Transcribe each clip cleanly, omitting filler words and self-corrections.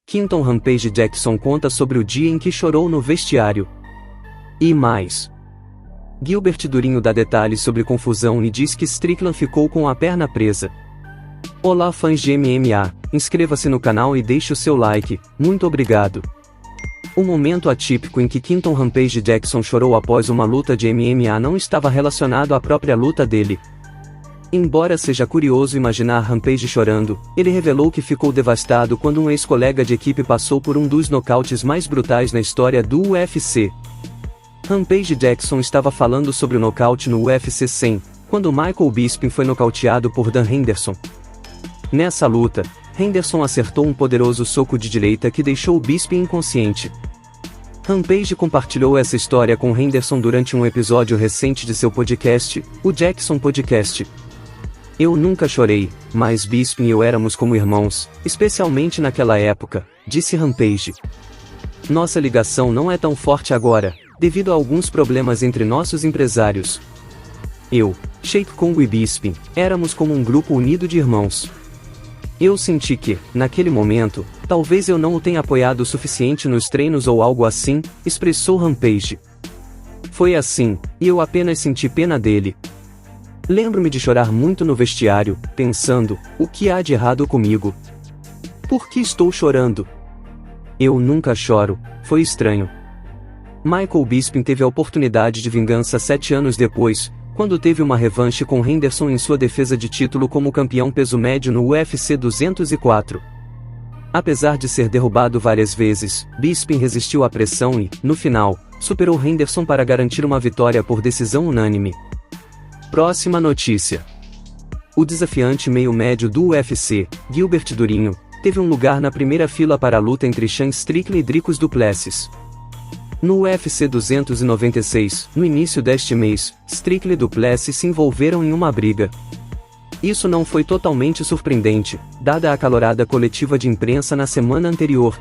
Quinton Rampage Jackson conta sobre o dia em que chorou no vestiário. E mais. Gilbert Durinho dá detalhes sobre confusão e diz que Strickland ficou com a perna presa. Olá fãs de MMA, inscreva-se no canal e deixe o seu like, muito obrigado. O momento atípico em que Quinton Rampage Jackson chorou após uma luta de MMA não estava relacionado à própria luta dele. Embora seja curioso imaginar Rampage chorando, ele revelou que ficou devastado quando um ex-colega de equipe passou por um dos nocautes mais brutais na história do UFC. Rampage Jackson estava falando sobre o nocaute no UFC 100, quando Michael Bisping foi nocauteado por Dan Henderson. Nessa luta, Henderson acertou um poderoso soco de direita que deixou Bisping inconsciente. Rampage compartilhou essa história com Henderson durante um episódio recente de seu podcast, o Jackson Podcast. Eu nunca chorei, mas Bisping e eu éramos como irmãos, especialmente naquela época, disse Rampage. Nossa ligação não é tão forte agora, devido a alguns problemas entre nossos empresários. Eu, Sheik Kong e Bisping, éramos como um grupo unido de irmãos. Eu senti que, naquele momento, talvez eu não o tenha apoiado o suficiente nos treinos ou algo assim, expressou Rampage. Foi assim, e eu apenas senti pena dele. Lembro-me de chorar muito no vestiário, pensando, o que há de errado comigo? Por que estou chorando? Eu nunca choro, foi estranho. Michael Bisping teve a oportunidade de vingança 7 anos depois, quando teve uma revanche com Henderson em sua defesa de título como campeão peso médio no UFC 204. Apesar de ser derrubado várias vezes, Bisping resistiu à pressão e, no final, superou Henderson para garantir uma vitória por decisão unânime. Próxima notícia. O desafiante meio-médio do UFC, Gilbert Durinho, teve um lugar na primeira fila para a luta entre Sean Strickland e Dricus du Plessis. No UFC 296, no início deste mês, Strickland e du Plessis se envolveram em uma briga. Isso não foi totalmente surpreendente, dada a acalorada coletiva de imprensa na semana anterior.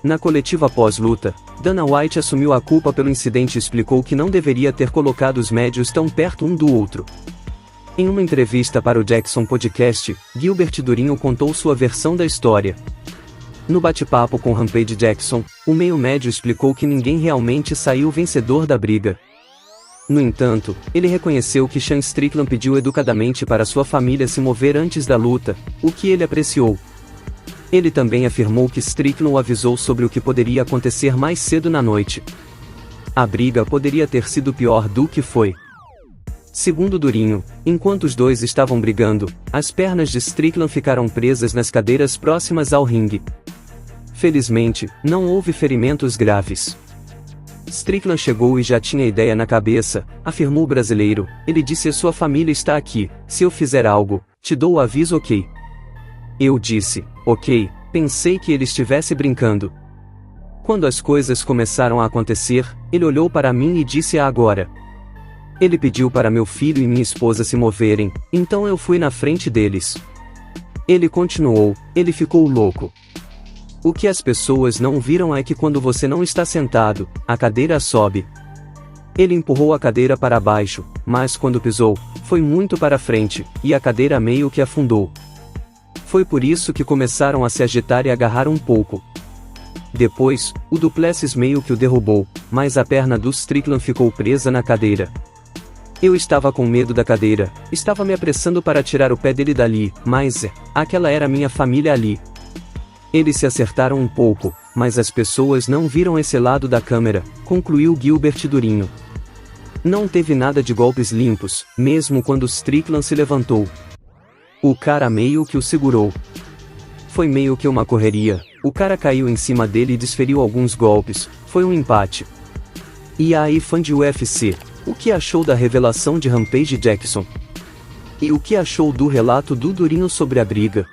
Na coletiva pós-luta, Dana White assumiu a culpa pelo incidente e explicou que não deveria ter colocado os médios tão perto um do outro. Em uma entrevista para o Jackson Podcast, Gilbert Durinho contou sua versão da história. No bate-papo com Rampage Jackson, o meio-médio explicou que ninguém realmente saiu vencedor da briga. No entanto, ele reconheceu que Sean Strickland pediu educadamente para sua família se mover antes da luta, o que ele apreciou. Ele também afirmou que Strickland o avisou sobre o que poderia acontecer mais cedo na noite. A briga poderia ter sido pior do que foi. Segundo Durinho, enquanto os dois estavam brigando, as pernas de Strickland ficaram presas nas cadeiras próximas ao ringue. Felizmente, não houve ferimentos graves. Strickland chegou e já tinha ideia na cabeça, afirmou o brasileiro. Ele disse: sua família está aqui, se eu fizer algo, te dou o aviso, ok? Eu disse, ok, pensei que ele estivesse brincando. Quando as coisas começaram a acontecer, ele olhou para mim e disse: agora. Ele pediu para meu filho e minha esposa se moverem, então eu fui na frente deles. Ele continuou, ele ficou louco. O que as pessoas não viram é que quando você não está sentado, a cadeira sobe. Ele empurrou a cadeira para baixo, mas quando pisou, foi muito para frente, e a cadeira meio que afundou. Foi por isso que começaram a se agitar e agarrar um pouco. Depois, o du Plessis meio que o derrubou, mas a perna do Strickland ficou presa na cadeira. Eu estava com medo da cadeira, estava me apressando para tirar o pé dele dali, mas aquela era minha família ali. Eles se acertaram um pouco, mas as pessoas não viram esse lado da câmera, concluiu Gilbert Durinho. Não teve nada de golpes limpos, mesmo quando Strickland se levantou. O cara meio que o segurou. Foi meio que uma correria, o cara caiu em cima dele e desferiu alguns golpes, foi um empate. E aí, fã de UFC, o que achou da revelação de Rampage Jackson? E o que achou do relato do Durinho sobre a briga?